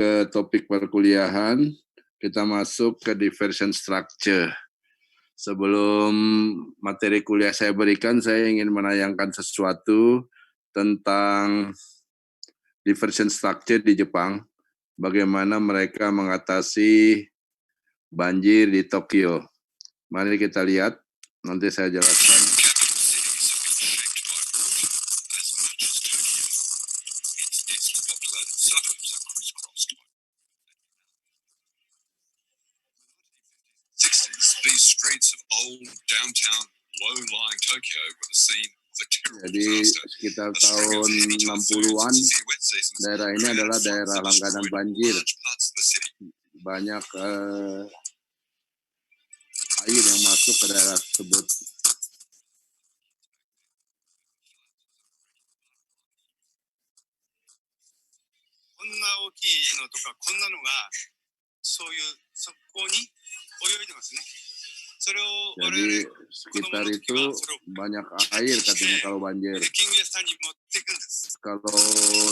Ke topik perkuliahan, kita masuk ke diversion structure. Sebelum materi kuliah saya berikan, saya ingin menayangkan sesuatu tentang diversion structure di Jepang. Bagaimana mereka mengatasi banjir di Tokyo. Mari kita lihat, nanti saya jelaskan. These streets of old downtown low-lying Tokyo were the scene of a terrible Jadi disaster. sekitar tahun 60-an, daerah ini adalah daerah langganan banjir. Banyak air yang masuk ke daerah tersebut. Jadi sekitar itu banyak air katanya kalau banjir. Kalau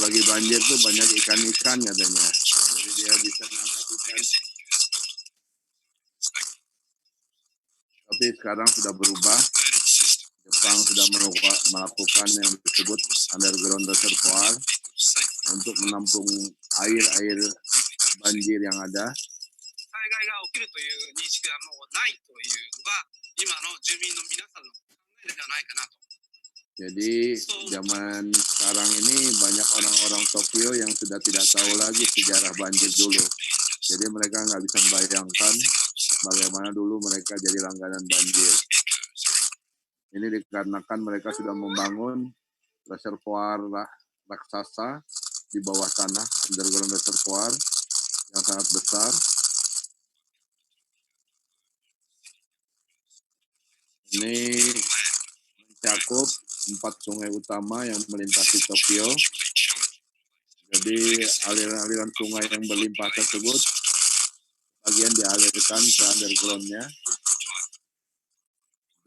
lagi banjir tuh banyak ikan-ikan katanya. Jadi dia bisa menangkap ikan. Tapi sekarang sudah berubah. Jepang sudah melakukan yang disebut underground reservoir untuk menampung air banjir yang ada. Jadi zaman sekarang ini banyak orang-orang Tokyo yang sudah tidak tahu lagi sejarah banjir dulu. Jadi mereka nggak bisa membayangkan bagaimana dulu mereka jadi langganan banjir. Ini dikarenakan mereka sudah membangun reservoir raksasa di bawah tanah, underground reservoir yang sangat besar. Ini mencakup 4 sungai utama yang melintasi Tokyo. Jadi aliran-aliran sungai yang berlimpah tersebut bagian dialirkan ke underground-nya.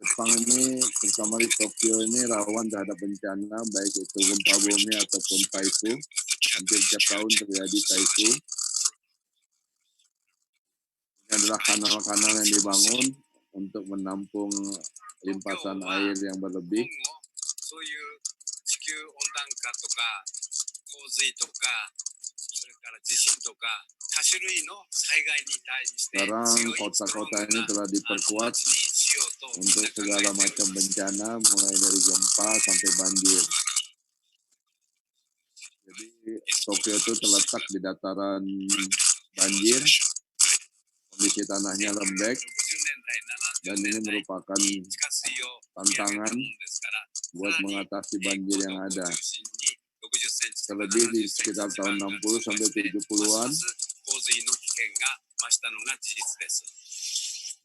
Jepang ini, terutama di Tokyo ini rawan terhadap bencana, baik itu gempa bumi ataupun typhoon. Hampir setiap tahun terjadi typhoon. Ini adalah kanal-kanal yang dibangun untuk menampung limpasan air yang berlebih. Sekarang kota-kota ini telah diperkuat untuk segala macam bencana, mulai dari gempa sampai banjir. Jadi Tokyo itu terletak di dataran banjir, kondisi tanahnya lembek, dan ini merupakan tantangan buat mengatasi banjir yang ada. Terlebih di sekitar tahun 60 sampai 70-an,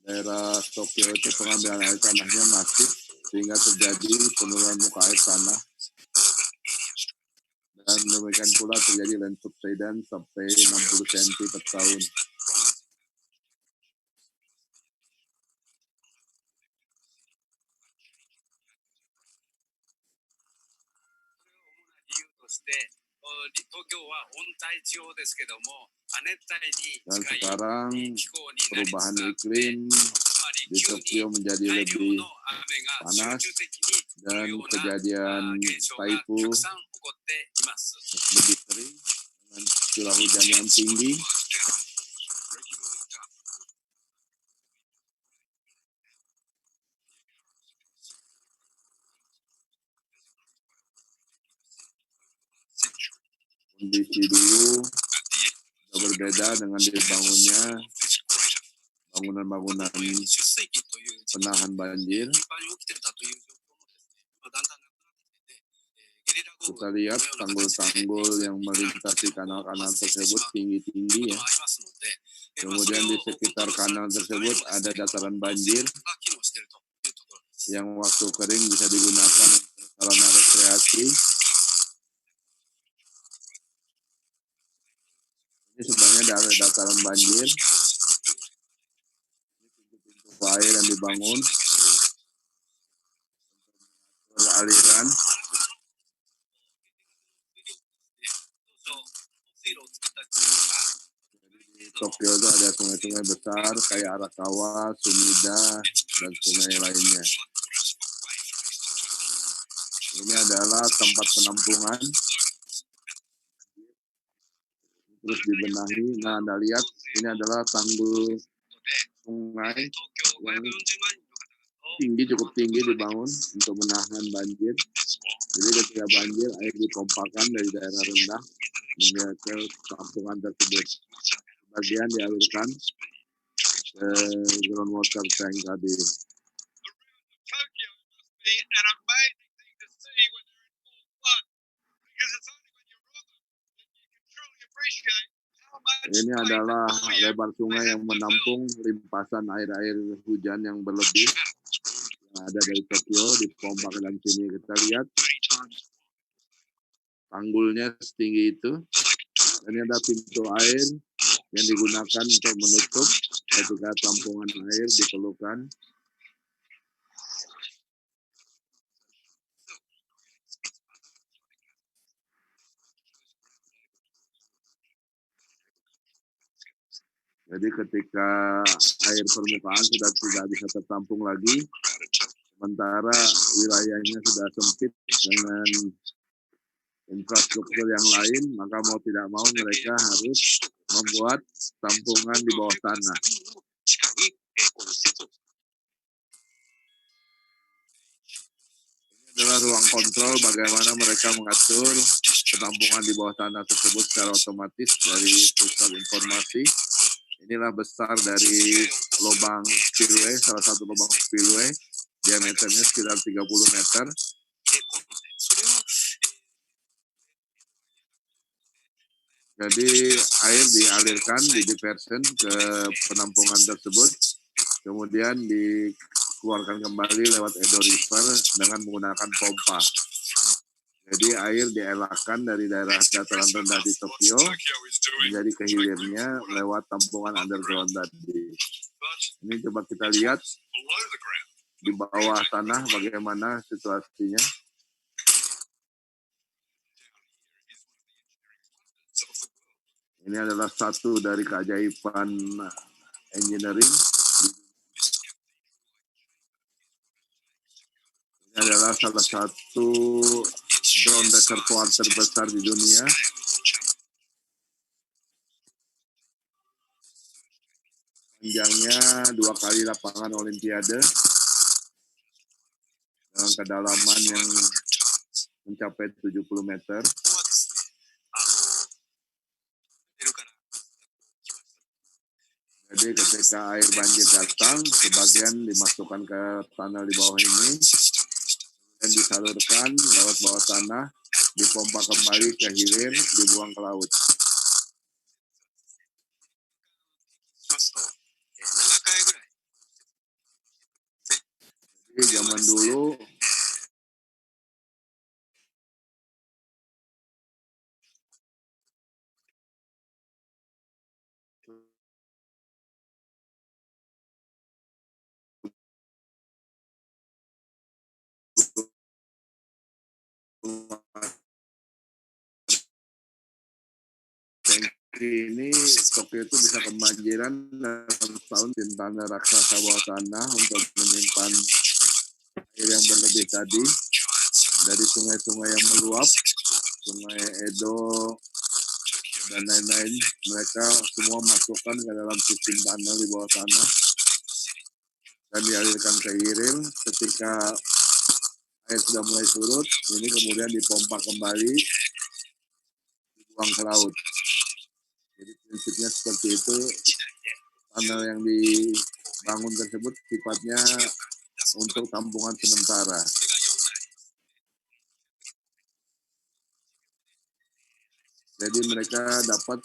daerah Tokyo itu pengambilan air tanahnya masif sehingga terjadi penurunan muka air tanah. Dan demikian pula terjadi land subsidence sampai 60 cm per tahun. Dan sekarang perubahan iklim di Tokyo menjadi lebih panas dan kejadian typhoon lebih sering dengan curah hujan yang tinggi. Kondisi dulu sudah berbeda dengan dibangunnya bangunan-bangunan penahan banjir. Kita lihat tanggul-tanggul yang melintasi kanal-kanal tersebut tinggi-tinggi ya. Kemudian di sekitar kanal tersebut ada dataran banjir yang waktu kering bisa digunakan untuk sarana rekreasi. Ini sebenarnya dari dataran banjir. Ini pintu air yang dibangun beraliran. Tokyo itu ada sungai-sungai besar kayak Arakawa, Sumida, dan sungai lainnya. Ini adalah tempat penampungan. Terus dibenahi. Nah, Anda lihat ini adalah tanggul sungai yang tinggi, cukup tinggi dibangun untuk menahan banjir. Jadi ketika banjir, air dipompakan dari daerah rendah menuju ke tampungan tersebut. Bagian dialirkan ke groundwater tank tadi. Ini adalah lebar sungai yang menampung limpasan air-air hujan yang berlebih yang ada dari Tokyo dipompa ke dalam sini. Kita lihat tanggulnya setinggi itu. Ini ada pintu air yang digunakan untuk menutup ketika tampungan air diperlukan. Jadi ketika air permukaan sudah tidak bisa tertampung lagi, sementara wilayahnya sudah sempit dengan infrastruktur yang lain, maka mau tidak mau mereka harus membuat tampungan di bawah tanah. Ini adalah ruang kontrol bagaimana mereka mengatur penampungan di bawah tanah tersebut secara otomatis dari pusat informasi. Inilah besar dari lubang spillway, salah satu lubang spillway, diameternya sekitar 30 meter. Jadi air dialirkan di diversion ke penampungan tersebut, kemudian dikeluarkan kembali lewat Edo River dengan menggunakan pompa. Jadi air dielakkan dari daerah dataran rendah di Tokyo menjadi ke hilirnya lewat tampungan underground tadi. Ini coba kita lihat di bawah tanah bagaimana situasinya. Ini adalah satu dari keajaiban engineering. Ini adalah salah satu drone reservoir terbesar di dunia. Panjangnya 2 kali lapangan Olimpiade dengan kedalaman yang mencapai 70 meter. Jadi ketika air banjir datang, sebagian dimasukkan ke tanah di bawah ini dan disalurkan lewat bawah tanah, dipompa kembali ke hilir, dibuang ke laut. Jadi zaman dulu ini Tokyo itu bisa kebanjiran dalam setahun di tanah raksasa bawah tanah untuk menyimpan air yang berlebih tadi dari sungai-sungai yang meluap, sungai Edo dan lain-lain. Mereka semua masukkan ke dalam sistem tanah di bawah tanah dan dialirkan ke hilir. Ketika air sudah mulai surut, ini kemudian dipompa kembali, dibuang ke laut. Jadi prinsipnya seperti itu. Tanah yang dibangun tersebut sifatnya untuk tampungan sementara. Jadi mereka dapat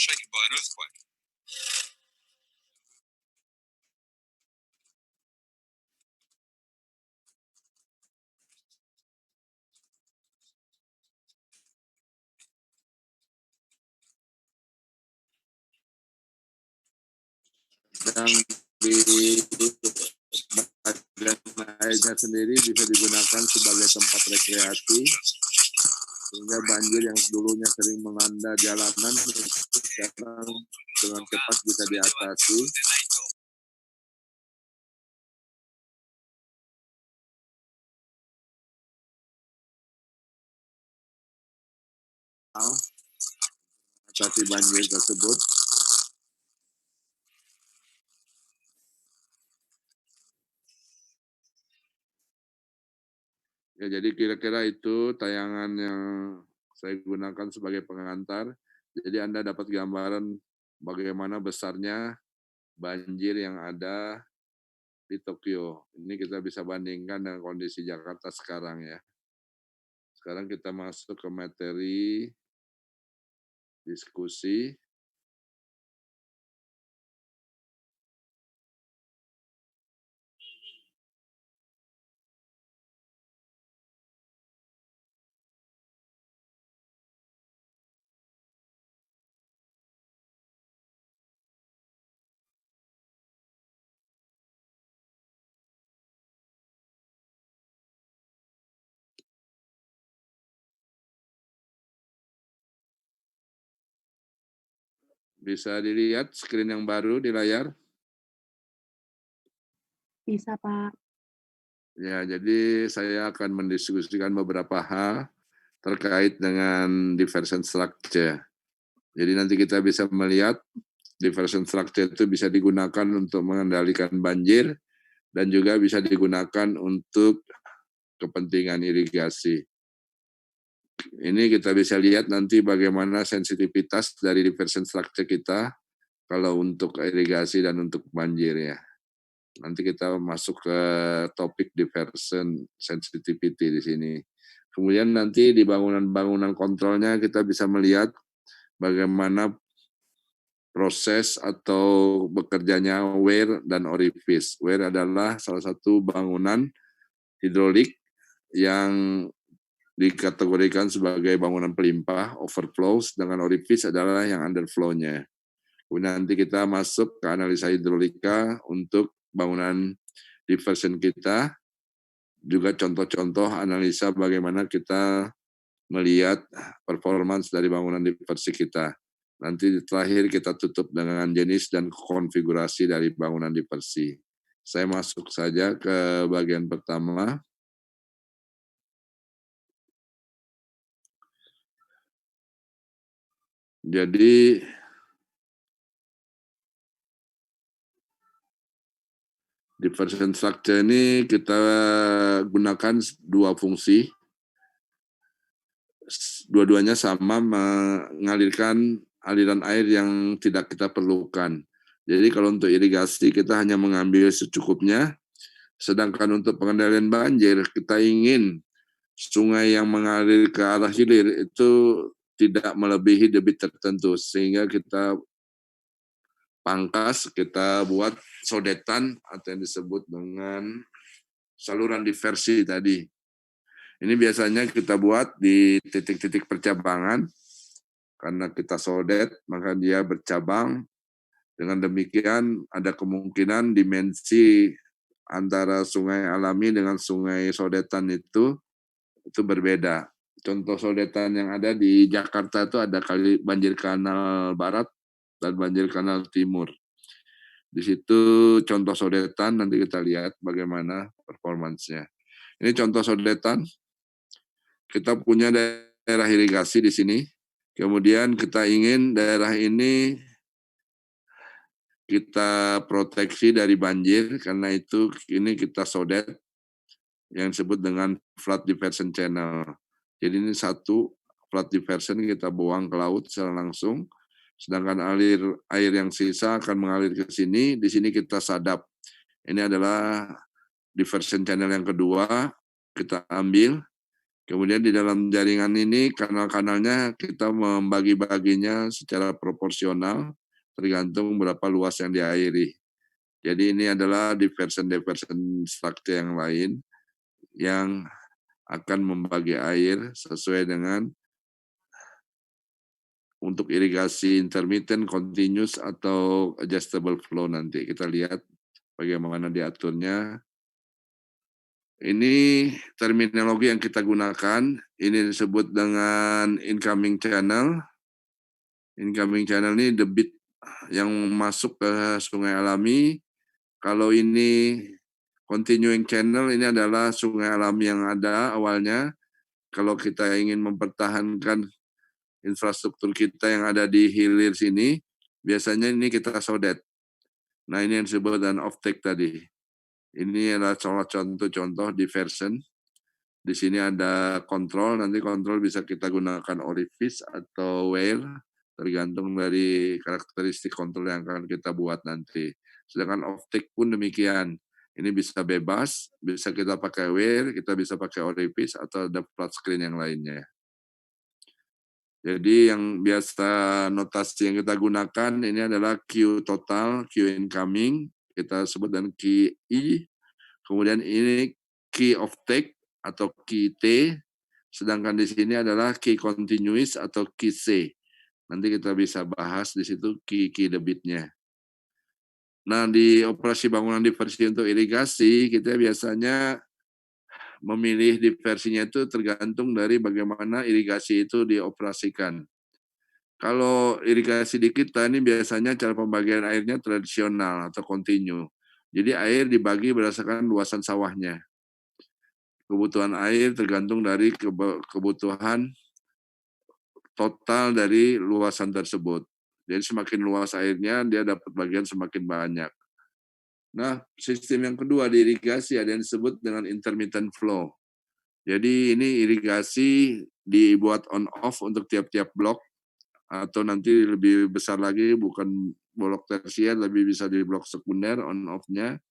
shaken by an earthquake. Yang di badan airnya sendiri bisa digunakan sebagai tempat rekreasi, sehingga banjir yang dulunya sering melanda jalanan sekarang dengan cepat bisa diatasi. Atasi banjir tersebut. Ya, jadi kira-kira itu tayangan yang saya gunakan sebagai pengantar. Jadi Anda dapat gambaran bagaimana besarnya banjir yang ada di Tokyo. Ini kita bisa bandingkan dengan kondisi Jakarta sekarang ya. Sekarang kita masuk ke materi diskusi. Bisa dilihat screen yang baru di layar? Bisa, Pak. Ya, jadi saya akan mendiskusikan beberapa hal terkait dengan diversion structure. Jadi nanti kita bisa melihat diversion structure itu bisa digunakan untuk mengendalikan banjir dan juga bisa digunakan untuk kepentingan irigasi. Ini kita bisa lihat nanti bagaimana sensitivitas dari diversion structure kita kalau untuk irigasi dan untuk banjir ya. Nanti kita masuk ke topik diversion sensitivity di sini. Kemudian nanti di bangunan-bangunan kontrolnya kita bisa melihat bagaimana proses atau bekerjanya weir dan orifice. Weir adalah salah satu bangunan hidrolik yang dikategorikan sebagai bangunan pelimpah, overflow, sedangkan orifice adalah yang underflow-nya. Kemudian nanti kita masuk ke analisa hidrolika untuk bangunan diversion kita, juga contoh-contoh analisa bagaimana kita melihat performance dari bangunan diversi kita. Nanti terakhir kita tutup dengan jenis dan konfigurasi dari bangunan diversi. Saya masuk saja ke bagian pertama. Jadi diversion structure ini kita gunakan dua fungsi. Dua-duanya sama mengalirkan aliran air yang tidak kita perlukan. Jadi kalau untuk irigasi kita hanya mengambil secukupnya, sedangkan untuk pengendalian banjir kita ingin sungai yang mengalir ke arah hilir itu tidak melebihi debit tertentu, sehingga kita pangkas, kita buat sodetan atau yang disebut dengan saluran diversi tadi. Ini biasanya kita buat di titik-titik percabangan, karena kita sodet, maka dia bercabang. Dengan demikian ada kemungkinan dimensi antara sungai alami dengan sungai sodetan itu berbeda. Contoh sodetan yang ada di Jakarta itu ada kali banjir kanal barat dan banjir kanal timur. Di situ contoh sodetan, nanti kita lihat bagaimana performansnya. Ini contoh sodetan. Kita punya daerah irigasi di sini. Kemudian kita ingin daerah ini kita proteksi dari banjir, karena itu ini kita sodet yang disebut dengan flood diversion channel. Jadi ini satu flood diversion kita buang ke laut secara langsung, sedangkan air yang sisa akan mengalir ke sini, di sini kita sadap. Ini adalah diversion channel yang kedua, kita ambil, Kemudian di dalam jaringan ini kanal-kanalnya kita membagi-baginya secara proporsional tergantung berapa luas yang diairi. Jadi ini adalah diversion struktur yang lain yang akan membagi air sesuai dengan untuk irigasi intermittent, continuous, atau adjustable flow nanti. Kita lihat bagaimana diaturnya. Ini terminologi yang kita gunakan, ini disebut dengan incoming channel. Incoming channel ini debit yang masuk ke sungai alami. Kalau ini continuing channel, ini adalah sungai alami yang ada awalnya. Kalau kita ingin mempertahankan infrastruktur kita yang ada di hilir sini, biasanya ini kita sodet. Nah, ini yang disebut dengan off-take tadi. Ini adalah contoh-contoh diversion. Di sini ada kontrol, nanti kontrol bisa kita gunakan orifice atau whale, tergantung dari karakteristik kontrol yang akan kita buat nanti. Sedangkan off-take pun demikian. Ini bisa bebas, bisa kita pakai whale, kita bisa pakai orifice, atau ada flat screen yang lainnya. Jadi yang biasa notasi yang kita gunakan ini adalah Q total, Q incoming, kita sebut dengan QI. Kemudian ini key of take atau key T, sedangkan di sini adalah key continuous atau key C. Nanti kita bisa bahas di situ key debitnya. Nah, di operasi bangunan diversi untuk irigasi, kita biasanya memilih diversinya itu tergantung dari bagaimana irigasi itu dioperasikan. Kalau irigasi di kita ini biasanya cara pembagian airnya tradisional atau kontinu. Jadi air dibagi berdasarkan luasan sawahnya. Kebutuhan air tergantung dari kebutuhan total dari luasan tersebut. Jadi semakin luas airnya, dia dapat bagian semakin banyak. Nah, sistem yang kedua di irigasi ada yang disebut dengan intermittent flow. Jadi ini irigasi dibuat on-off untuk tiap-tiap blok, atau nanti lebih besar lagi, bukan blok tersier, lebih bisa di blok sekunder on-off-nya.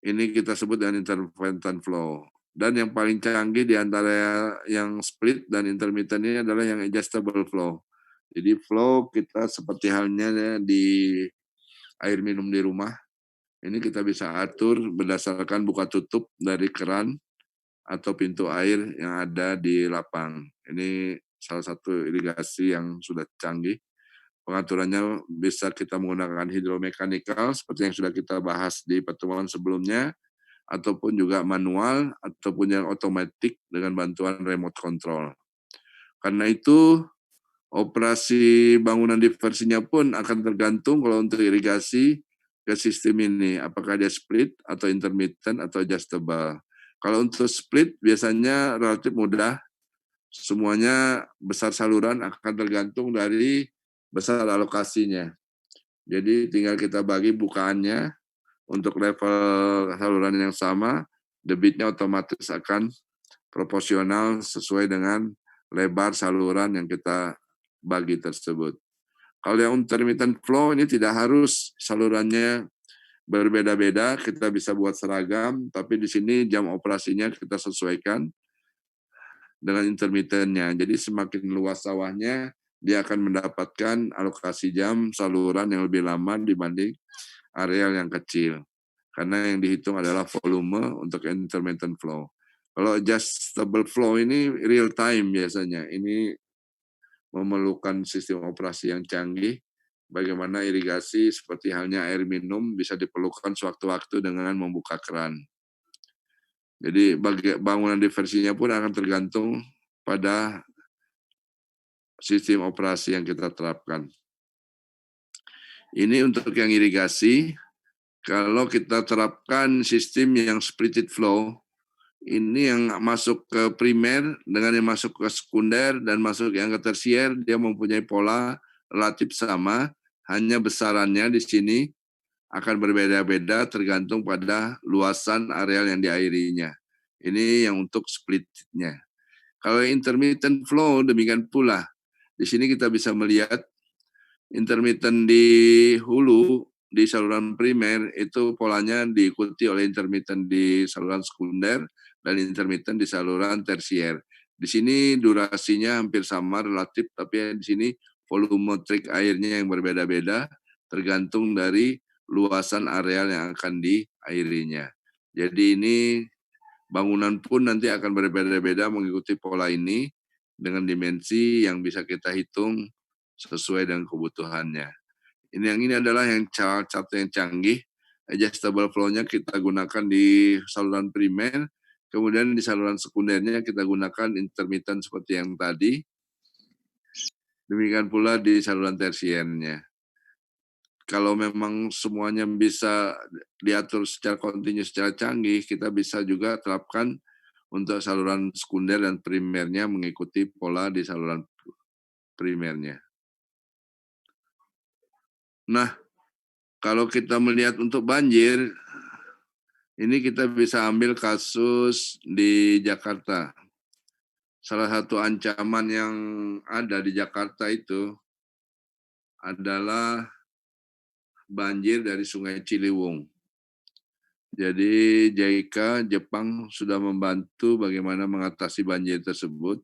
Ini kita sebut dengan intermittent flow. Dan yang paling canggih di antara yang split dan intermittent ini adalah yang adjustable flow. Jadi flow kita seperti halnya di air minum di rumah. Ini kita bisa atur berdasarkan buka tutup dari keran atau pintu air yang ada di lapang. Ini salah satu irigasi yang sudah canggih. Pengaturannya bisa kita menggunakan hidromekanikal seperti yang sudah kita bahas di pertemuan sebelumnya, ataupun juga manual, ataupun yang otomatis dengan bantuan remote control. Karena itu, operasi bangunan diversinya pun akan tergantung kalau untuk irigasi ke sistem ini, apakah dia split atau intermittent atau adjustable. Kalau untuk split biasanya relatif mudah, semuanya besar saluran akan tergantung dari besar alokasinya. Jadi tinggal kita bagi bukaannya untuk level saluran yang sama, debitnya otomatis akan proporsional sesuai dengan lebar saluran yang kita bagi tersebut. Kalau yang intermittent flow ini tidak harus salurannya berbeda-beda, kita bisa buat seragam, tapi di sini jam operasinya kita sesuaikan dengan intermittennya. Jadi semakin luas sawahnya, dia akan mendapatkan alokasi jam saluran yang lebih lama dibanding areal yang kecil. Karena yang dihitung adalah volume untuk intermittent flow. Kalau adjustable flow ini real time biasanya. Ini memerlukan sistem operasi yang canggih. Bagaimana irigasi seperti halnya air minum bisa diperlukan sewaktu-waktu dengan membuka keran. Jadi bangunan diversinya pun akan tergantung pada sistem operasi yang kita terapkan. Ini untuk yang irigasi. Kalau kita terapkan sistem yang splitted flow, ini yang masuk ke primer dengan yang masuk ke sekunder dan masuk yang ke tersier, dia mempunyai pola relatif sama, hanya besarannya di sini akan berbeda-beda tergantung pada luasan areal yang diairinya. Ini yang untuk splitnya. Kalau intermittent flow demikian pula. Di sini kita bisa melihat intermittent di hulu, di saluran primer, itu polanya diikuti oleh intermittent di saluran sekunder, dan intermittent di saluran tersier. Di sini durasinya hampir sama relatif, tapi di sini volumetrik airnya yang berbeda-beda tergantung dari luasan areal yang akan diairinya. Jadi ini bangunan pun nanti akan berbeda-beda mengikuti pola ini dengan dimensi yang bisa kita hitung sesuai dengan kebutuhannya. Ini adalah yang cat yang canggih. Adjustable flow-nya kita gunakan di saluran primer, kemudian di saluran sekundernya kita gunakan intermittent seperti yang tadi. Demikian pula di saluran tersiernya. Kalau memang semuanya bisa diatur secara kontinu, secara canggih, kita bisa juga terapkan untuk saluran sekunder dan primernya mengikuti pola di saluran primernya. Nah, kalau kita melihat untuk banjir, ini kita bisa ambil kasus di Jakarta. Salah satu ancaman yang ada di Jakarta itu adalah banjir dari Sungai Ciliwung. Jadi JICA Jepang sudah membantu bagaimana mengatasi banjir tersebut.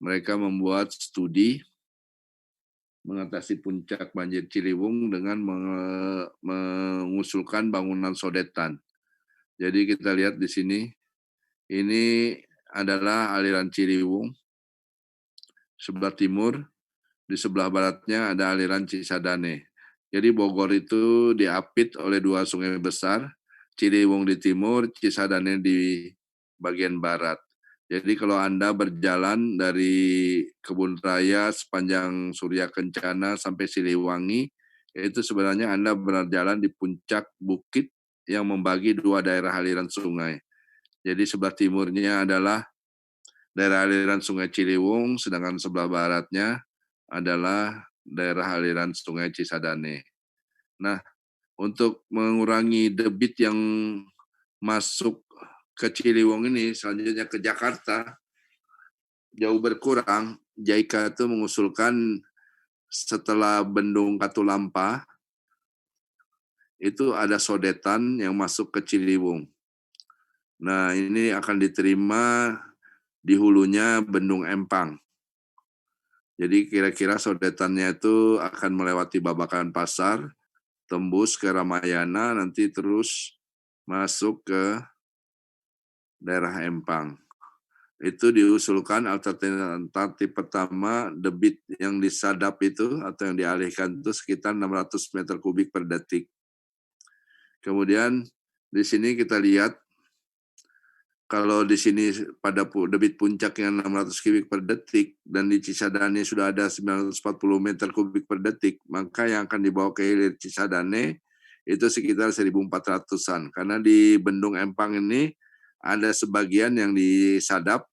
Mereka membuat studi mengatasi puncak banjir Ciliwung dengan mengusulkan bangunan sodetan. Jadi kita lihat di sini, ini adalah aliran Ciliwung, sebelah timur, di sebelah baratnya ada aliran Cisadane. Jadi Bogor itu diapit oleh dua sungai besar, Ciliwung di timur, Cisadane di bagian barat. Jadi kalau Anda berjalan dari Kebun Raya sepanjang Surya Kencana sampai Siliwangi, itu sebenarnya Anda berjalan di puncak bukit yang membagi dua daerah aliran sungai. Jadi sebelah timurnya adalah daerah aliran Sungai Ciliwung, sedangkan sebelah baratnya adalah daerah aliran Sungai Cisadane. Nah, untuk mengurangi debit yang masuk ke Ciliwung ini, selanjutnya ke Jakarta, jauh berkurang, JICA itu mengusulkan setelah Bendung Katulampa, itu ada sodetan yang masuk ke Ciliwung. Nah, ini akan diterima di hulunya Bendung Empang. Jadi kira-kira sodetannya itu akan melewati Babakan Pasar, tembus ke Ramayana, nanti terus masuk ke daerah Empang. Itu diusulkan alternatif pertama, debit yang disadap itu atau yang dialihkan itu sekitar 600 meter kubik per detik. Kemudian di sini kita lihat kalau di sini pada debit puncak yang 600 kubik per detik dan di Cisadane sudah ada 940 meter kubik per detik, maka yang akan dibawa ke hilir Cisadane itu sekitar 1.400-an. Karena di Bendung Empang ini ada sebagian yang disadap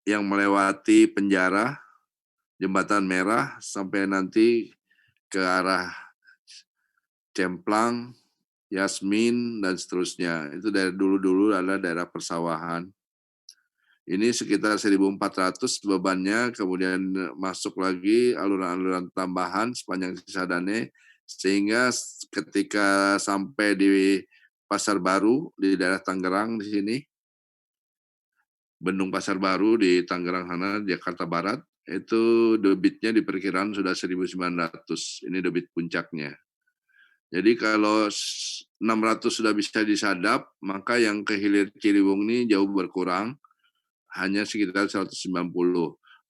yang melewati Penjara, Jembatan Merah, sampai nanti ke arah Cemplang, Yasmin, dan seterusnya. Itu dari dulu-dulu adalah daerah persawahan. Ini sekitar 1.400 bebannya, kemudian masuk lagi aluran-aluran tambahan sepanjang Cisadane, sehingga ketika sampai di Pasar Baru di daerah Tangerang di sini, Bendung Pasar Baru di Tangerang sana, Jakarta Barat, itu debitnya diperkirakan sudah 1.900. Ini debit puncaknya. Jadi kalau 600 sudah bisa disadap, maka yang ke hilir Ciliwung ini jauh berkurang, hanya sekitar 190.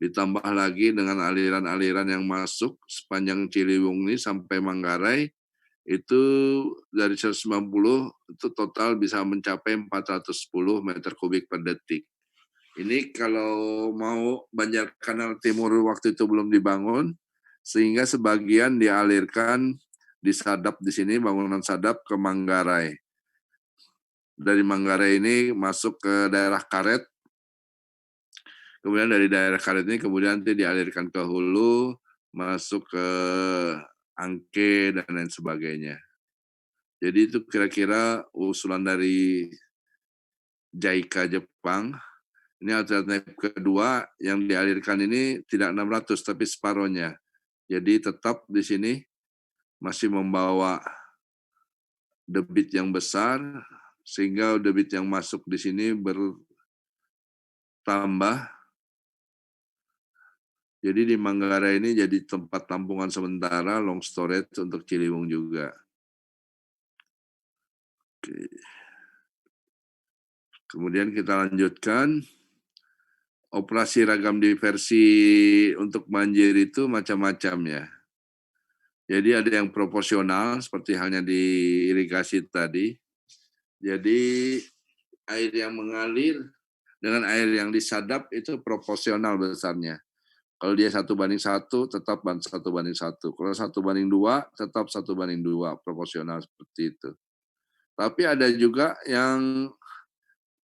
Ditambah lagi dengan aliran-aliran yang masuk sepanjang Ciliwung ini sampai Manggarai, itu dari 190 itu total bisa mencapai 410 meter kubik per detik. Ini kalau mau Banjar Kanal Timur waktu itu belum dibangun, sehingga sebagian dialirkan disadap di sini, bangunan sadap ke Manggarai. Dari Manggarai ini masuk ke daerah Karet, kemudian dari daerah Karet ini kemudian nanti dialirkan ke hulu, masuk ke Angke, dan lain sebagainya. Jadi itu kira-kira usulan dari JICA Jepang. Ini alternatif kedua, yang dialirkan ini tidak 600, tapi separohnya. Jadi tetap di sini masih membawa debit yang besar, sehingga debit yang masuk di sini bertambah. Jadi di Manggarai ini jadi tempat tampungan sementara long storage untuk Ciliwung juga. Oke. Kemudian kita lanjutkan. Operasi ragam diversi untuk banjir itu macam-macam ya. Jadi ada yang proporsional seperti halnya di irigasi tadi. Jadi air yang mengalir dengan air yang disadap itu proporsional besarnya. Kalau dia 1:1, tetap 1:1. Kalau 1:2, tetap 1:2, proporsional seperti itu. Tapi ada juga yang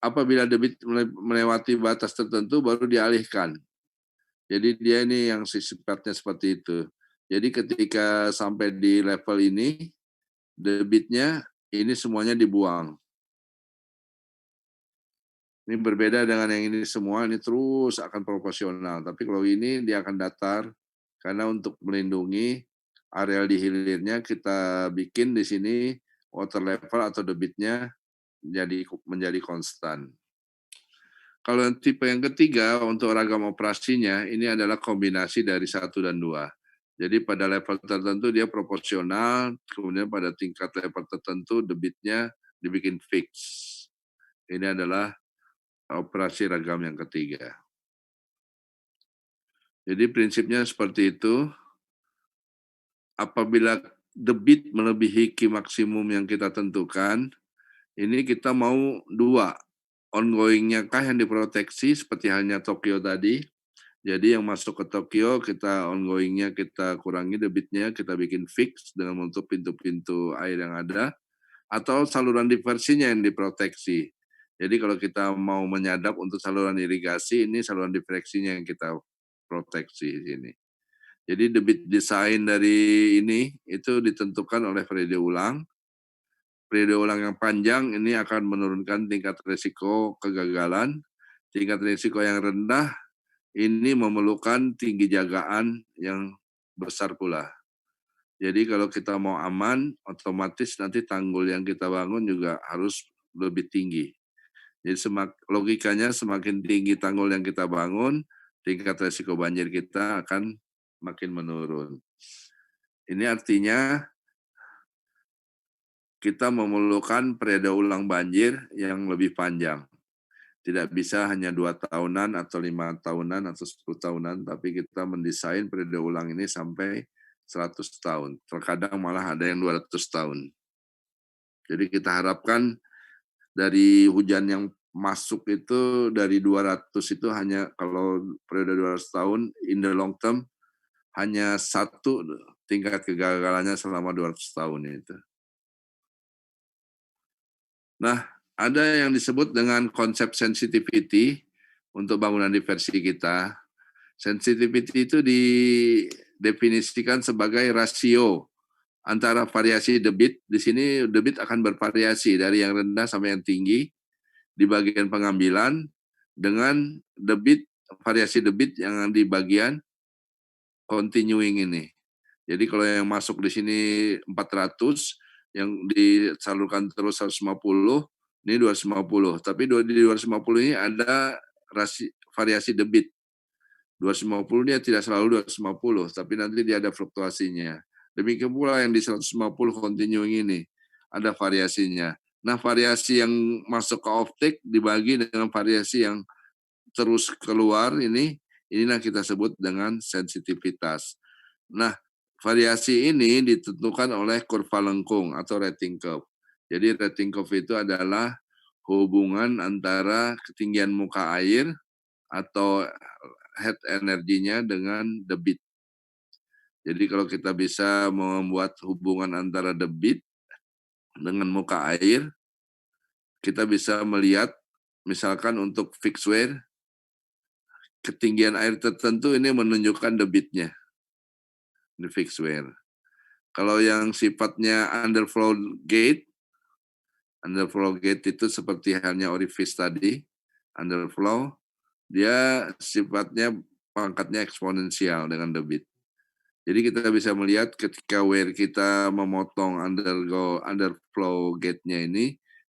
apabila debit melewati batas tertentu baru dialihkan. Jadi dia ini yang sifatnya seperti itu. Jadi ketika sampai di level ini, debitnya ini semuanya dibuang. Ini berbeda dengan yang ini semua, ini terus akan proporsional. Tapi kalau ini dia akan datar, karena untuk melindungi areal di hilirnya kita bikin di sini water level atau debitnya menjadi konstan. Kalau tipe yang ketiga untuk ragam operasinya ini adalah kombinasi dari 1 dan 2. Jadi pada level tertentu dia proporsional, kemudian pada tingkat level tertentu debitnya dibikin fix. Ini adalah operasi ragam yang ketiga. Jadi prinsipnya seperti itu. Apabila debit melebihi Q maksimum yang kita tentukan, ini kita mau 2. Ongoing-nya kah yang diproteksi seperti halnya Tokyo tadi. Jadi yang masuk ke Tokyo kita ongoing-nya kita kurangi debitnya, kita bikin fix dengan menutup pintu-pintu air yang ada, atau saluran diversinya yang diproteksi. Jadi kalau kita mau menyadap untuk saluran irigasi, ini saluran diversinya yang kita proteksi di sini. Jadi debit desain dari ini itu ditentukan oleh periode ulang. Periode ulang yang panjang ini akan menurunkan tingkat risiko kegagalan. Tingkat risiko yang rendah ini memerlukan tinggi jagaan yang besar pula. Jadi kalau kita mau aman, otomatis nanti tanggul yang kita bangun juga harus lebih tinggi. Jadi logikanya semakin tinggi tanggul yang kita bangun, tingkat risiko banjir kita akan makin menurun. Ini artinya kita memerlukan periode ulang banjir yang lebih panjang. Tidak bisa hanya 2 tahunan atau 5 tahunan atau 10 tahunan, tapi kita mendesain periode ulang ini sampai 100 tahun. Terkadang malah ada yang 200 tahun. Jadi kita harapkan dari hujan yang masuk itu dari 200 itu hanya kalau periode 200 tahun in the long term hanya 1 tingkat kegagalannya selama 200 tahun itu. Nah, ada yang disebut dengan konsep sensitivity untuk bangunan diversi kita. Sensitivity itu didefinisikan sebagai rasio antara variasi debit. Di sini debit akan bervariasi dari yang rendah sampai yang tinggi di bagian pengambilan dengan variasi debit yang di bagian continuing ini. Jadi kalau yang masuk di sini 400, yang disalurkan terus 150, ini 250. Tapi di 250 ini ada variasi debit. 250 dia tidak selalu 250, tapi nanti dia ada fluktuasinya. Demikian pula yang di 150 continuing ini, ada variasinya. Nah, variasi yang masuk ke off-take dibagi dengan variasi yang terus keluar inilah kita sebut dengan sensitivitas. Nah, variasi ini ditentukan oleh kurva lengkung atau rating curve. Jadi rating curve itu adalah hubungan antara ketinggian muka air atau head energinya dengan debit. Jadi kalau kita bisa membuat hubungan antara debit dengan muka air, kita bisa melihat misalkan untuk fixed weir, ketinggian air tertentu ini menunjukkan debitnya di fixed weir. Kalau yang sifatnya underflow gate itu seperti halnya orifice tadi, underflow, dia sifatnya pangkatnya eksponensial dengan debit. Jadi kita bisa melihat ketika weir kita memotong underflow gate-nya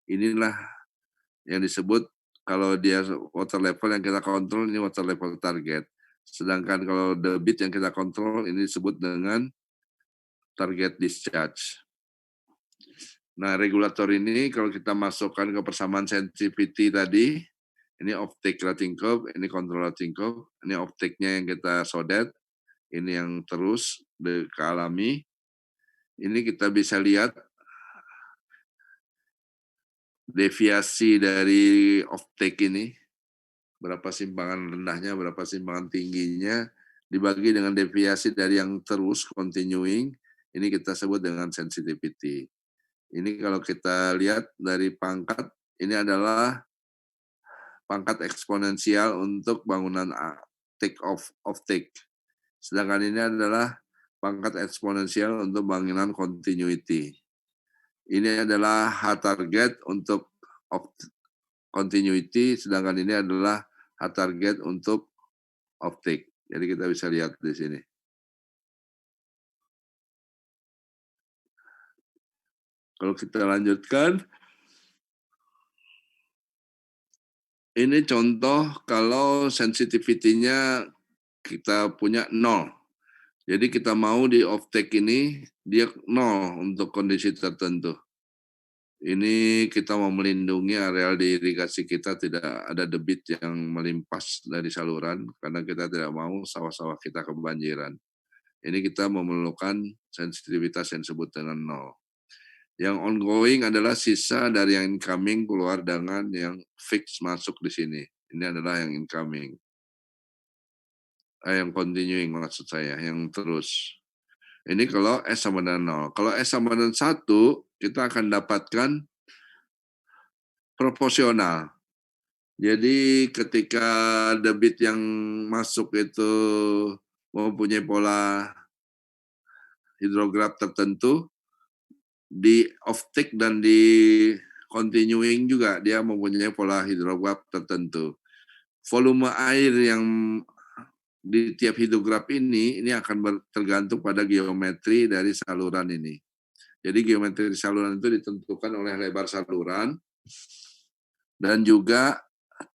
inilah yang disebut kalau dia water level yang kita kontrol ini water level target. Sedangkan kalau debit yang kita kontrol ini disebut dengan target discharge. Nah, regulator ini kalau kita masukkan ke persamaan sensitivity tadi, ini off-take rating curve, ini control rating curve, ini off-take-nya yang kita sodet, ini yang terus kealami. Ini kita bisa lihat deviasi dari off-take ini, berapa simpangan rendahnya, berapa simpangan tingginya, dibagi dengan deviasi dari yang terus, continuing, ini kita sebut dengan sensitivity. Ini kalau kita lihat dari pangkat, ini adalah pangkat eksponensial untuk bangunan take off take. Sedangkan ini adalah pangkat eksponensial untuk bangunan continuity. Ini adalah H target untuk continuity, sedangkan ini adalah H target untuk take. Jadi kita bisa lihat di sini. Kalau kita lanjutkan, ini contoh kalau sensitivity-nya kita punya 0. Jadi kita mau di off-take ini, dia 0 untuk kondisi tertentu. Ini kita mau melindungi areal di irigasi kita tidak ada debit yang melimpas dari saluran, karena kita tidak mau sawah-sawah kita kebanjiran. Ini kita memerlukan sensitivitas yang disebut dengan 0. Yang ongoing adalah sisa dari yang incoming keluar dengan yang fix masuk di sini. Ini adalah yang incoming. Yang continuing maksud saya, yang terus. Ini kalau S sama dengan 0. Kalau S sama dengan 1, kita akan dapatkan proporsional. Jadi ketika debit yang masuk itu mempunyai pola hidrograf tertentu, di off-take dan di continuing juga dia mempunyai pola hidrograf tertentu. Volume air yang di tiap hidrograf ini akan tergantung pada geometri dari saluran ini. Jadi geometri saluran itu ditentukan oleh lebar saluran dan juga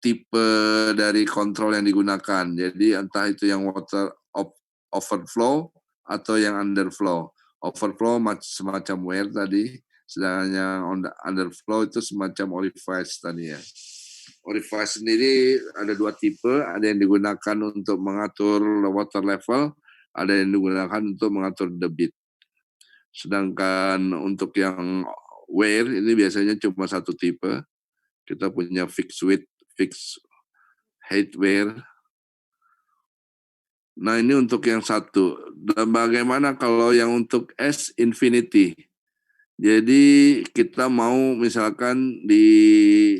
tipe dari kontrol yang digunakan. Jadi entah itu yang water overflow atau yang underflow. Overflow semacam weir tadi, sedangkan yang underflow itu semacam orifice tadi ya. Orifice sendiri ada 2 tipe, ada yang digunakan untuk mengatur water level, ada yang digunakan untuk mengatur debit. Sedangkan untuk yang weir ini biasanya cuma 1 tipe. Kita punya fixed width, fixed height weir. Nah ini untuk yang 1. Dan bagaimana kalau yang untuk S infinity? Jadi kita mau misalkan di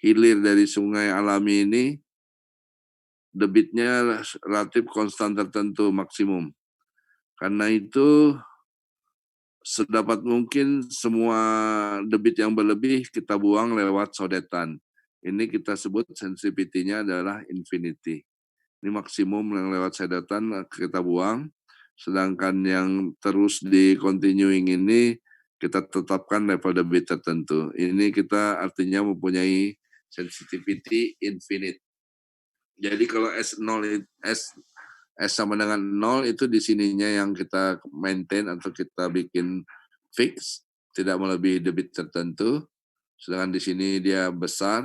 hilir dari sungai alami ini, debitnya relatif konstan tertentu maksimum. Karena itu sedapat mungkin semua debit yang berlebih kita buang lewat sodetan. Ini kita sebut sensitivity-nya adalah infinity. Ini maksimum yang lewat sodetan kita buang, sedangkan yang terus di continuing ini kita tetapkan level debit tertentu. Ini kita artinya mempunyai sensitivity infinite. Jadi kalau S0 S sama dengan 0 itu di sininya yang kita maintain atau kita bikin fix, tidak melebihi debit tertentu. Sedangkan di sini dia besar.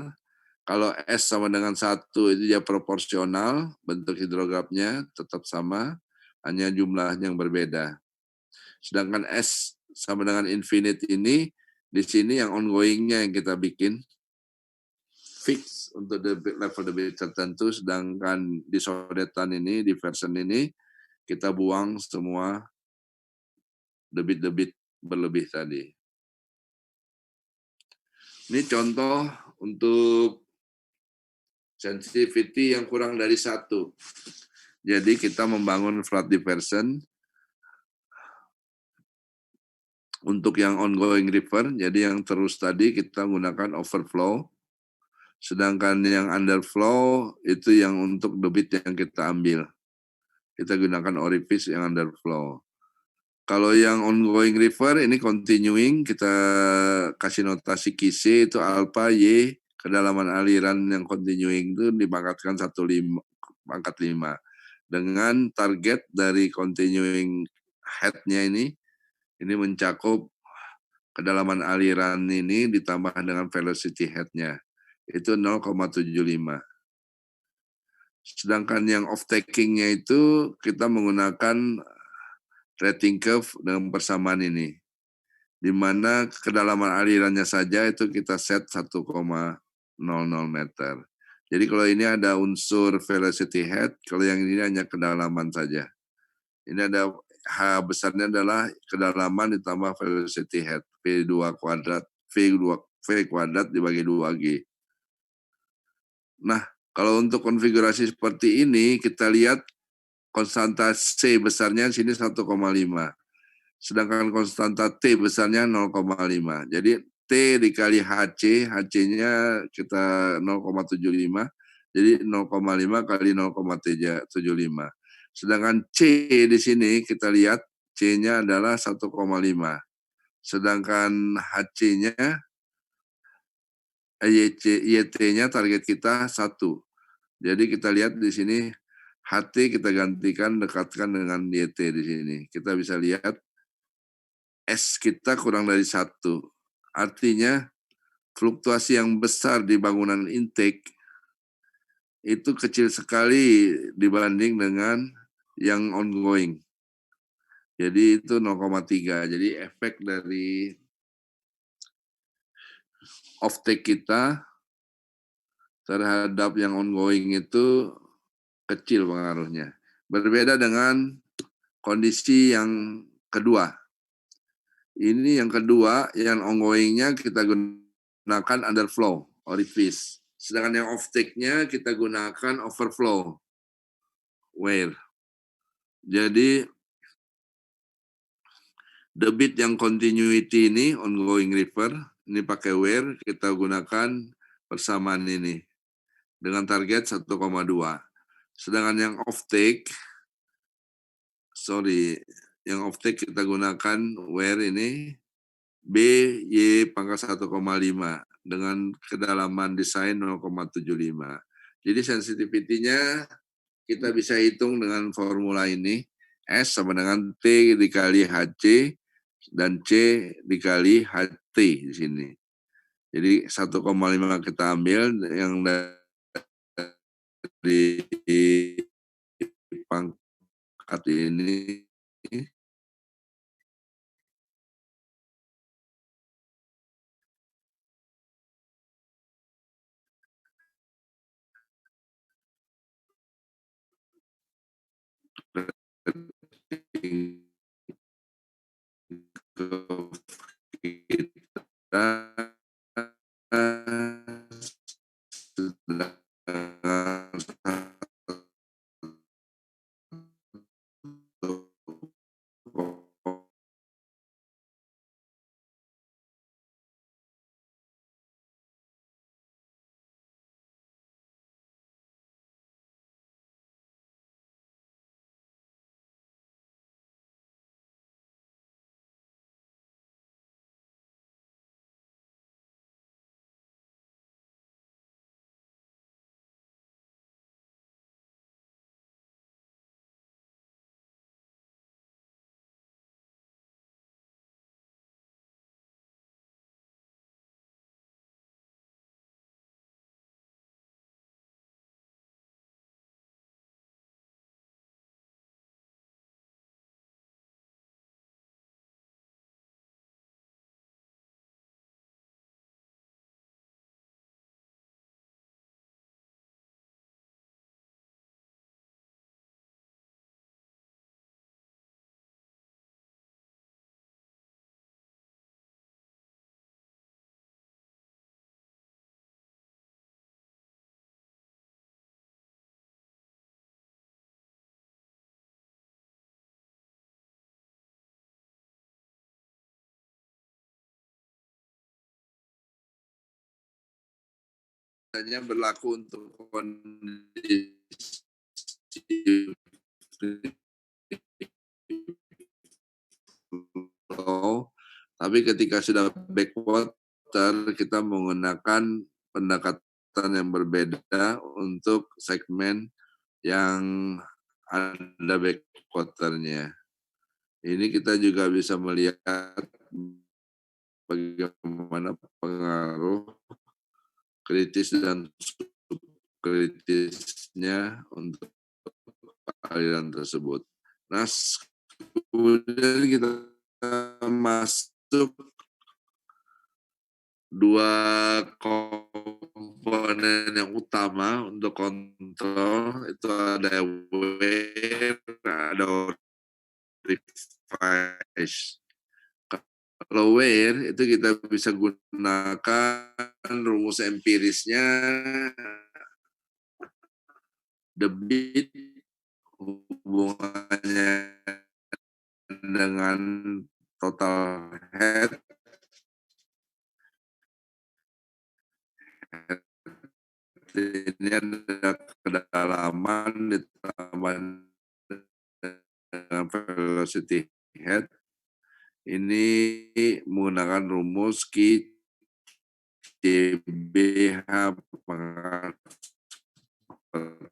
Kalau S sama dengan 1 itu dia proporsional, bentuk hidrografnya tetap sama, hanya jumlahnya yang berbeda. Sedangkan S sama dengan infinite ini, di sini yang ongoing-nya yang kita bikin fix untuk level debit tertentu, sedangkan di sodetan ini, di version ini, kita buang semua debit-debit berlebih tadi. Ini contoh untuk sensitivity yang kurang dari 1. Jadi kita membangun flood diversion untuk yang ongoing river, jadi yang terus tadi kita gunakan overflow, sedangkan yang underflow itu yang untuk debit yang kita ambil. Kita gunakan orifice yang underflow. Kalau yang ongoing river ini continuing, kita kasih notasi KISE itu alpha Y, kedalaman aliran yang continuing itu dipangkatkan 15, pangkat 5. Dengan target dari continuing head-nya ini mencakup kedalaman aliran ini ditambah dengan velocity head-nya. Itu 0,75. Sedangkan yang off-taking-nya itu kita menggunakan rating curve dengan persamaan ini, di mana kedalaman alirannya saja itu kita set 1,00 meter. Jadi kalau ini ada unsur velocity head, kalau yang ini hanya kedalaman saja. Ini ada H besarnya adalah kedalaman ditambah velocity head, V2 kuadrat, V kuadrat dibagi 2G. Nah, kalau untuk konfigurasi seperti ini, kita lihat konstanta C besarnya sini 1,5. Sedangkan konstanta T besarnya 0,5. Jadi T dikali HC, HC-nya kita 0,75. Jadi 0,5 kali 0,75. Sedangkan C di sini kita lihat C-nya adalah 1,5. Sedangkan HC-nya, YT-nya target kita 1. Jadi kita lihat di sini HT kita gantikan, dekatkan dengan YT di sini. Kita bisa lihat S kita kurang dari 1. Artinya fluktuasi yang besar di bangunan intake itu kecil sekali dibanding dengan yang ongoing. Jadi itu 0,3. Jadi efek dari off-take kita terhadap yang ongoing itu kecil pengaruhnya. Berbeda dengan kondisi yang kedua. Ini yang kedua, yang ongoing-nya kita gunakan underflow, orifice. Sedangkan yang off-take-nya kita gunakan overflow, wear. Jadi, debit yang continuity ini, ongoing river, ini pakai wear, kita gunakan persamaan ini. Dengan target 1,2. Sedangkan yang off-take, yang off-take kita gunakan wear ini, B, Y pangkat 1,5 dengan kedalaman desain 0,75. Jadi sensitivity-nya kita bisa hitung dengan formula ini. S sama dengan T dikali HC dan C dikali HT di sini. Jadi 1,5 kita ambil yang dari pangkat ini kita hanya berlaku untuk kondisi low, tapi ketika sudah backwater kita menggunakan pendekatan yang berbeda untuk segmen yang ada backwater-nya. Ini kita juga bisa melihat bagaimana pengaruh kritis dan subkritisnya untuk aliran tersebut. Nah, kemudian kita masuk dua komponen yang utama untuk kontrol, itu ada aware, ada device. Kalau aware itu kita bisa gunakan rumus empirisnya, the bit hubungannya dengan total head ini ada kedalaman ditambah dengan velocity head. Ini menggunakan rumus Q CBH pangkat per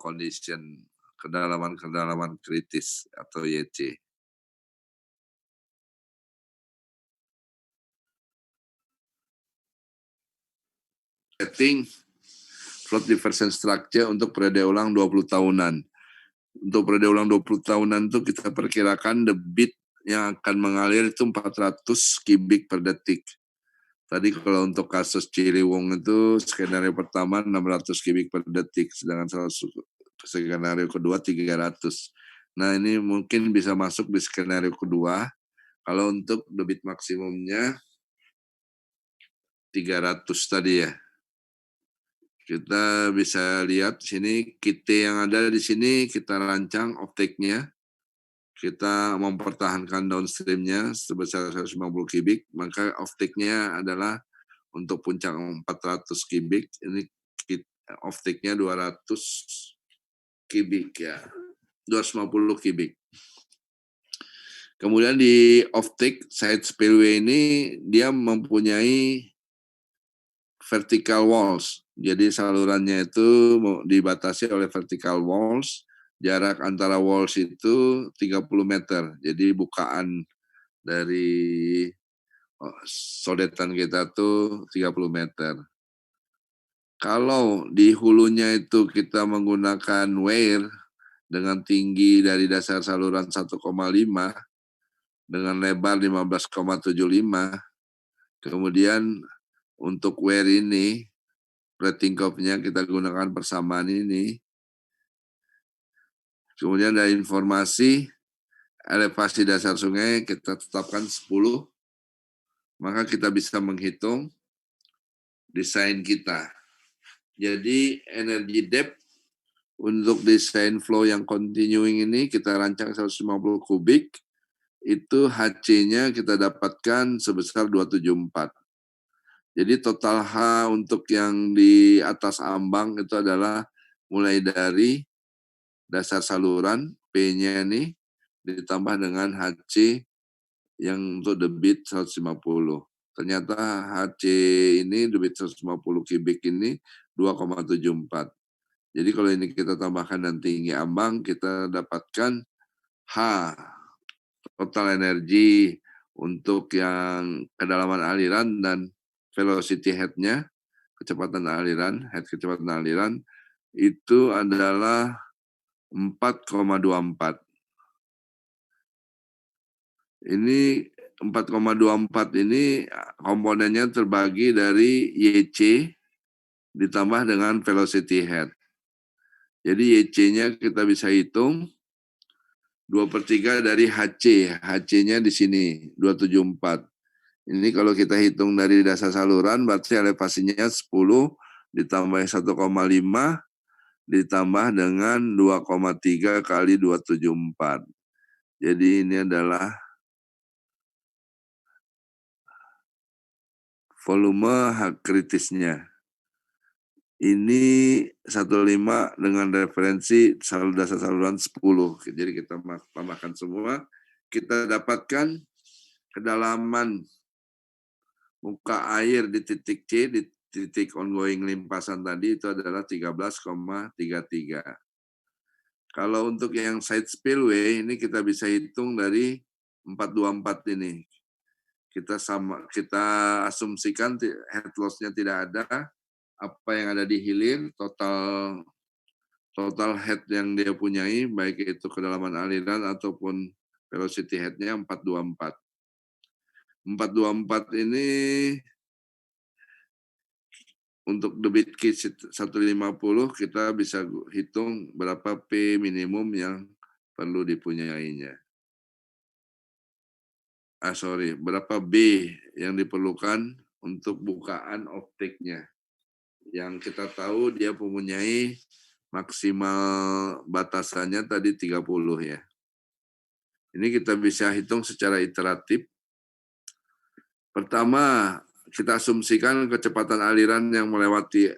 condition, kedalaman kritis atau YC. Setting float diversion structure untuk periode ulang 20 tahunan. Untuk periode ulang 20 tahunan itu kita perkirakan debit yang akan mengalir itu 400 kubik per detik. Tadi kalau untuk kasus Ciliwung itu skenario pertama 600 kubik per detik, sedangkan skenario kedua 300. Nah ini mungkin bisa masuk di skenario kedua. Kalau untuk debit maksimumnya 300 tadi ya. Kita bisa lihat sini kit yang ada di sini kita rancang offtake-nya. Kita mempertahankan downstream-nya sebesar 150 kubik, maka offtake-nya adalah untuk puncak 400 kubik, ini offtake-nya 200 kubik ya. 250 kubik. Kemudian di offtake side spillway ini dia mempunyai vertical walls. Jadi salurannya itu dibatasi oleh vertical walls. Jarak antara walls itu 30 meter. Jadi bukaan dari sodetan kita tuh 30 meter. Kalau di hulunya itu kita menggunakan weir dengan tinggi dari dasar saluran 1,5 dengan lebar 15,75, kemudian untuk weir ini plating curve-nya kita gunakan persamaan ini. Kemudian dari informasi elevasi dasar sungai kita tetapkan 10, maka kita bisa menghitung desain kita. Jadi energi depth untuk desain flow yang continuing ini kita rancang 150 kubik, itu HC-nya kita dapatkan sebesar 274. Jadi total H untuk yang di atas ambang itu adalah mulai dari dasar saluran, P-nya ini ditambah dengan HC yang untuk debit 150. Ternyata HC ini debit 150 kubik ini 2,74. Jadi kalau ini kita tambahkan dan tinggi ambang, kita dapatkan H, total energi untuk yang kedalaman aliran dan velocity head-nya, kecepatan aliran, head kecepatan aliran, itu adalah 4,24. Ini 4,24 ini komponennya terbagi dari YC ditambah dengan velocity head. Jadi YC-nya kita bisa hitung 2/3 dari HC. HC-nya di sini 274. Ini kalau kita hitung dari dasar saluran berarti elevasinya 10 ditambah 1,5 ditambah dengan 2,3 kali 274. Jadi ini adalah volume hak kritisnya. Ini 15 dengan referensi dasar saluran 10. Jadi kita tambahkan semua, kita dapatkan kedalaman muka air di titik C, di titik ongoing limpasan tadi itu adalah 13,33. Kalau untuk yang side spillway ini kita bisa hitung dari 424 ini. Kita asumsikan head loss-nya tidak ada, apa yang ada di hilir, total head yang dia punyai, baik itu kedalaman aliran ataupun velocity head-nya 424. 424 ini untuk debit kit 150 kita bisa hitung berapa P minimum yang perlu dipunyainya. Berapa B yang diperlukan untuk bukaan offtake-nya. Yang kita tahu dia mempunyai maksimal batasannya tadi 30 ya. Ini kita bisa hitung secara iteratif. Pertama, kita asumsikan kecepatan aliran yang melewati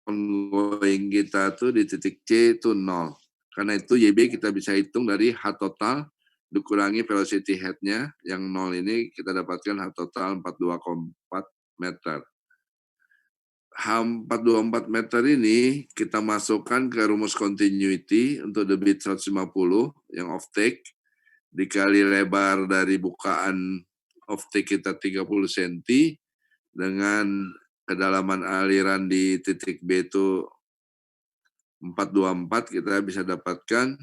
ongoing kita tuh di titik C itu 0. Karena itu YB kita bisa hitung dari H total dikurangi velocity head-nya yang 0 ini kita dapatkan H total 42,4 meter. H424 meter ini kita masukkan ke rumus continuity untuk debit 150 yang off take dikali lebar dari bukaan off take kita 30 cm dengan kedalaman aliran di titik B itu 424 kita bisa dapatkan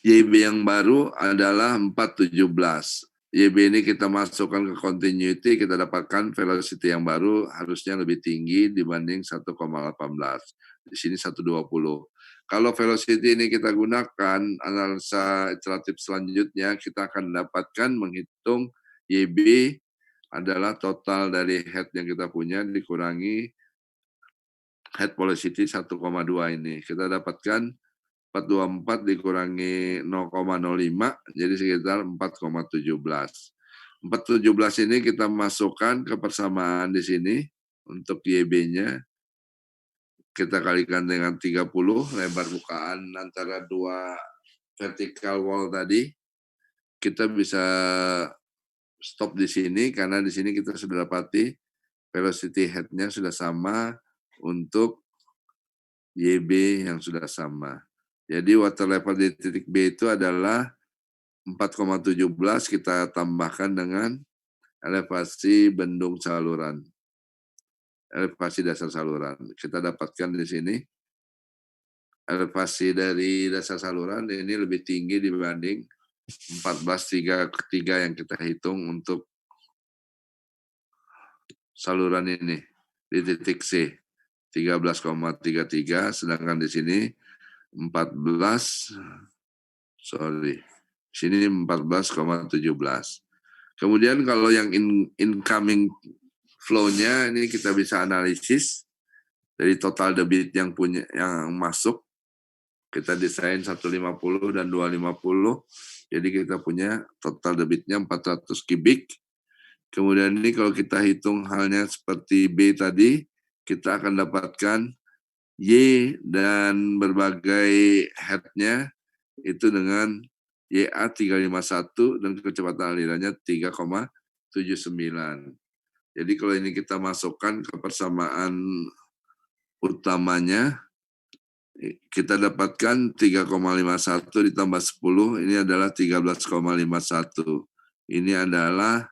YB yang baru adalah 417. YB ini kita masukkan ke continuity, kita dapatkan velocity yang baru harusnya lebih tinggi dibanding 1,18. Di sini 120. Kalau velocity ini kita gunakan, analisa iteratif selanjutnya, kita akan dapatkan menghitung YB adalah total dari head yang kita punya dikurangi head velocity 1,2 ini. Kita dapatkan 424 dikurangi 0,05, jadi sekitar 4,17. 417 ini kita masukkan ke persamaan di sini untuk YB-nya. Kita kalikan dengan 30, lebar bukaan antara dua vertical wall tadi. Kita bisa stop di sini, karena di sini kita sudah dapati velocity head-nya sudah sama untuk YB yang sudah sama. Jadi water level di titik B itu adalah 4,17 kita tambahkan dengan elevasi bendung saluran. Elevasi dasar saluran. Kita dapatkan di sini elevasi dari dasar saluran ini lebih tinggi dibanding 14,33 yang kita hitung untuk saluran ini di titik C. 13,33, sedangkan di sini 14,17. Kemudian kalau yang incoming flow-nya ini kita bisa analisis dari total debit yang masuk. Kita desain 150 dan 250. Jadi kita punya total debitnya 400 kubik. Kemudian ini kalau kita hitung halnya seperti B tadi, kita akan dapatkan Y dan berbagai head-nya itu dengan YA 351 dan kecepatan alirannya 3,79. Jadi kalau ini kita masukkan ke persamaan utamanya, kita dapatkan 3,51 ditambah 10, ini adalah 13,51. Ini adalah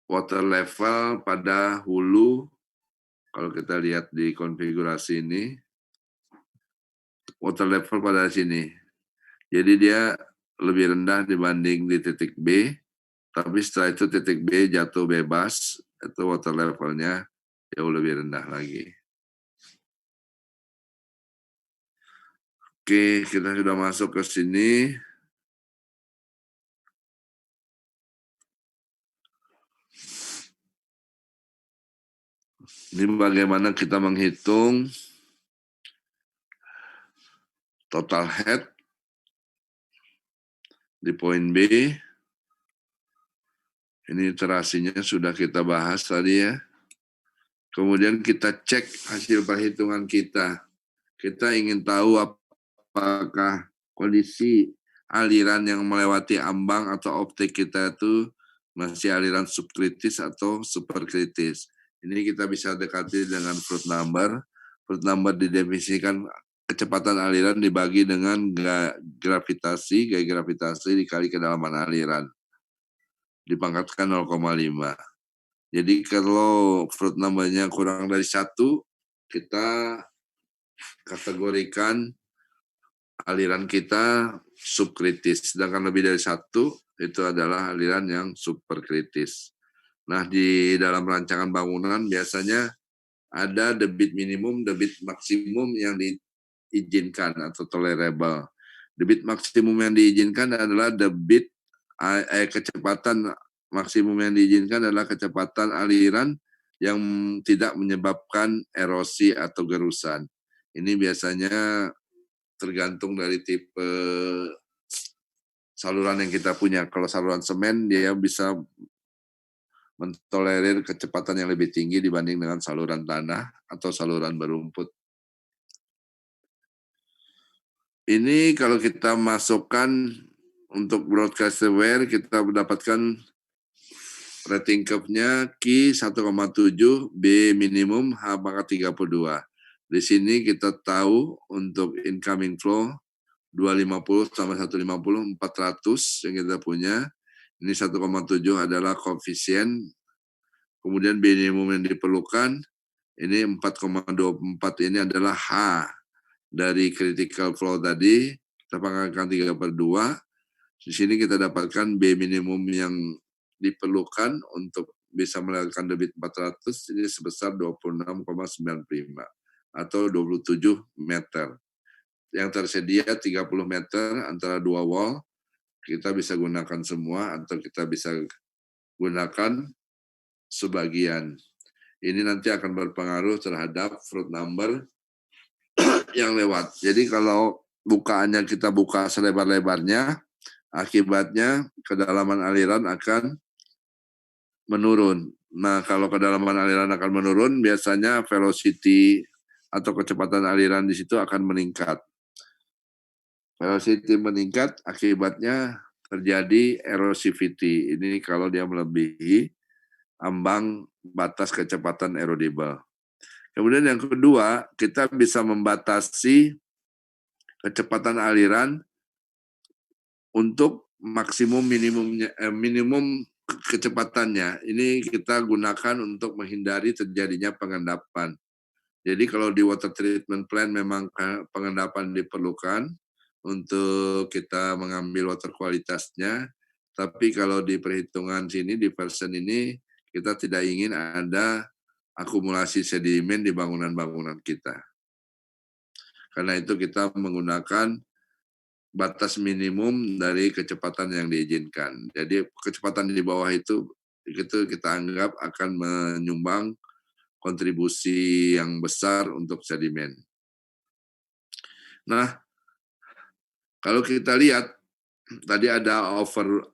water level pada hulu. Kalau kita lihat di konfigurasi ini, water level pada sini. Jadi dia lebih rendah dibanding di titik B, tapi setelah itu titik B jatuh bebas, itu water levelnya jauh lebih rendah lagi. Oke, kita sudah masuk ke sini. Ini bagaimana kita menghitung total head di poin B. Ini iterasinya sudah kita bahas tadi ya. Kemudian kita cek hasil perhitungan kita. Kita ingin tahu apakah kondisi aliran yang melewati ambang atau optik kita itu masih aliran subkritis atau superkritis. Ini kita bisa dekati dengan fruit number. Fruit number didefinisikan kecepatan aliran dibagi dengan gaya gravitasi dikali kedalaman aliran. Dipangkatkan 0,5. Jadi kalau fruit number-nya kurang dari 1, kita kategorikan aliran kita subkritis. Sedangkan lebih dari 1, itu adalah aliran yang superkritis. Nah, di dalam rancangan bangunan biasanya ada debit minimum, debit maksimum yang diizinkan atau tolerable. Debit maksimum yang diizinkan adalah debit kecepatan maksimum yang diizinkan adalah kecepatan aliran yang tidak menyebabkan erosi atau gerusan. Ini biasanya tergantung dari tipe saluran yang kita punya. Kalau saluran semen, dia bisa mentolerir kecepatan yang lebih tinggi dibanding dengan saluran tanah atau saluran berumput. Ini kalau kita masukkan untuk broadcast aware kita mendapatkan rating curve-nya Q 1,7, B minimum, H pangkat 32. Di sini kita tahu untuk incoming flow 250 tambah 150, 400 yang kita punya. Ini 1,7 adalah koefisien. Kemudian minimum yang diperlukan, ini 4,24 ini adalah H dari critical flow tadi. Kita pangkatkan 3/2. Di sini kita dapatkan B minimum yang diperlukan untuk bisa melakukan debit 400 ini sebesar 26,95 atau 27 meter. Yang tersedia 30 meter antara dua wall, kita bisa gunakan semua atau kita bisa gunakan sebagian. Ini nanti akan berpengaruh terhadap fruit number yang lewat. Jadi kalau bukaannya kita buka selebar-lebarnya, akibatnya kedalaman aliran akan menurun. Nah, kalau kedalaman aliran akan menurun, biasanya velocity atau kecepatan aliran di situ akan meningkat. Velocity meningkat, akibatnya terjadi erosivity. Ini kalau dia melebihi ambang batas kecepatan erodible. Kemudian yang kedua, kita bisa membatasi kecepatan aliran untuk maksimum minimum kecepatannya. Ini kita gunakan untuk menghindari terjadinya pengendapan. Jadi kalau di water treatment plant memang pengendapan diperlukan untuk kita mengambil water kualitasnya, tapi kalau di perhitungan sini, di version ini, kita tidak ingin ada akumulasi sedimen di bangunan-bangunan kita. Karena itu kita menggunakan batas minimum dari kecepatan yang diizinkan. Jadi kecepatan di bawah itu kita anggap akan menyumbang kontribusi yang besar untuk sedimen. Nah, kalau kita lihat tadi ada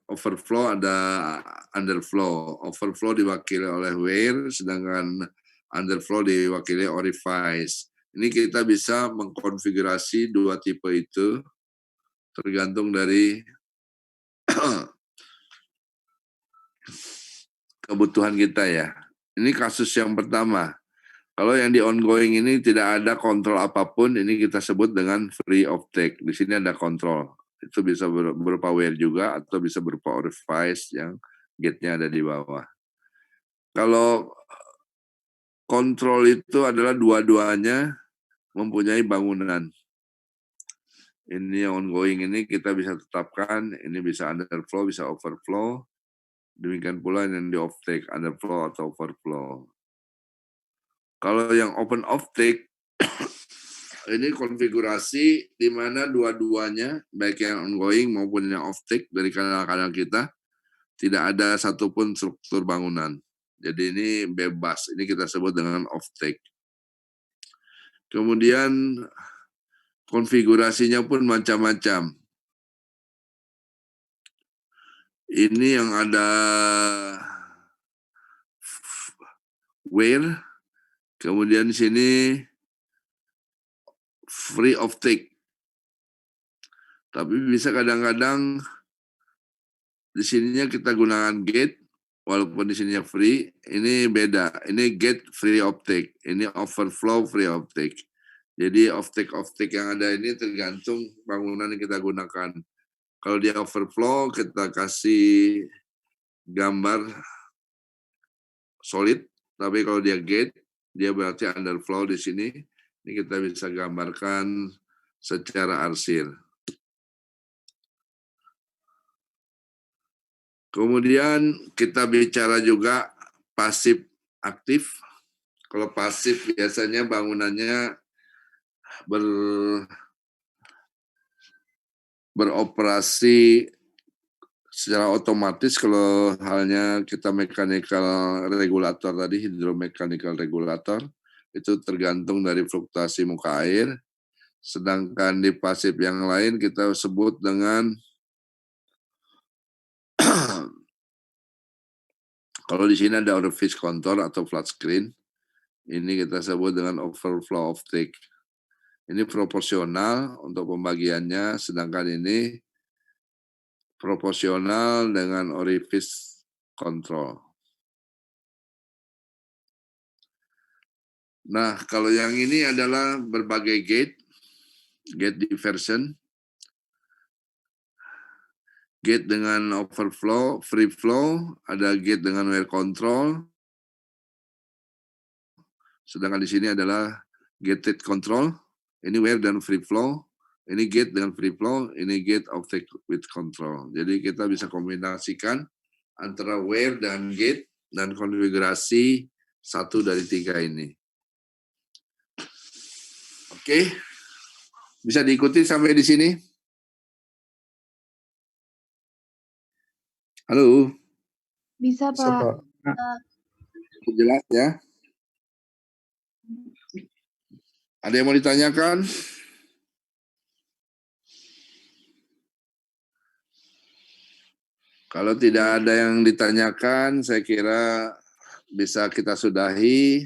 overflow, ada underflow. Overflow diwakili oleh wear, sedangkan underflow diwakili orifice. Ini kita bisa mengkonfigurasi dua tipe itu tergantung dari kebutuhan kita ya. Ini kasus yang pertama. Kalau yang di ongoing ini tidak ada kontrol apapun, ini kita sebut dengan free of take. Di sini ada kontrol. Itu bisa berupa wear juga atau bisa berupa orifice yang gate-nya ada di bawah. Kalau kontrol itu adalah dua-duanya mempunyai bangunan. Ini yang ongoing ini kita bisa tetapkan, ini bisa underflow, bisa overflow. Demikian pula yang di off-take, underflow atau overflow. Kalau yang open off-take, ini konfigurasi di mana dua-duanya, baik yang ongoing maupun yang off-take dari kanal-kanal kita, tidak ada satupun struktur bangunan. Jadi ini bebas, ini kita sebut dengan off-take. Kemudian konfigurasinya pun macam-macam. Ini yang ada wear, kemudian di sini free of take. Tapi bisa kadang-kadang di sininya kita gunakan gate, walaupun di sininya free, ini beda. Ini gate free of take, ini overflow free of take. Jadi off take yang ada ini tergantung bangunan yang kita gunakan. Kalau dia overflow, kita kasih gambar solid, tapi kalau dia gate, dia berarti underflow di sini. Ini kita bisa gambarkan secara arsir. Kemudian kita bicara juga pasif aktif. Kalau pasif biasanya bangunannya beroperasi secara otomatis. Kalau halnya kita mechanical regulator tadi, hidromechanical regulator, itu tergantung dari fluktuasi muka air. Sedangkan di pasif yang lain kita sebut dengan kalau di sini ada orifice contour atau flat screen, ini kita sebut dengan overflow of take. Ini proporsional untuk pembagiannya, sedangkan ini proporsional dengan orifice control. Nah, kalau yang ini adalah berbagai gate diversion, gate dengan overflow, free flow, ada gate dengan wear control, sedangkan di sini adalah gated control, ini wear dan free flow, ini gate dengan free flow, ini gate object with control. Jadi kita bisa kombinasikan antara wear dan gate dan konfigurasi 1 dari 3 ini. Oke, bisa diikuti sampai di sini? Halo? Bisa, Pak. Jelas ya? Ada yang mau ditanyakan? Kalau tidak ada yang ditanyakan, saya kira bisa kita sudahi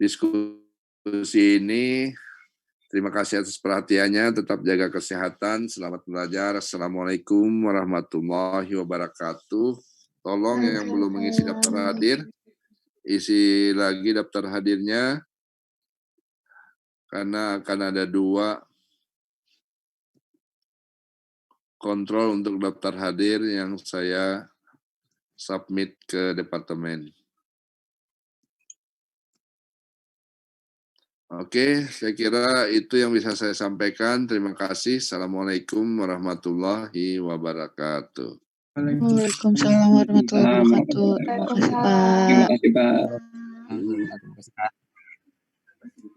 diskusi ini. Terima kasih atas perhatiannya, tetap jaga kesehatan, selamat belajar. Assalamualaikum warahmatullahi wabarakatuh. Tolong yang belum mengisi daftar hadir, isi lagi daftar hadirnya, karena akan ada 2 kontrol untuk daftar hadir yang saya submit ke departemen. Oke, saya kira itu yang bisa saya sampaikan. Terima kasih. Assalamualaikum warahmatullahi wabarakatuh. Waalaikumsalam warahmatullahi wabarakatuh. Terima kasih, Pak. Terima kasih, Pak. Hmm.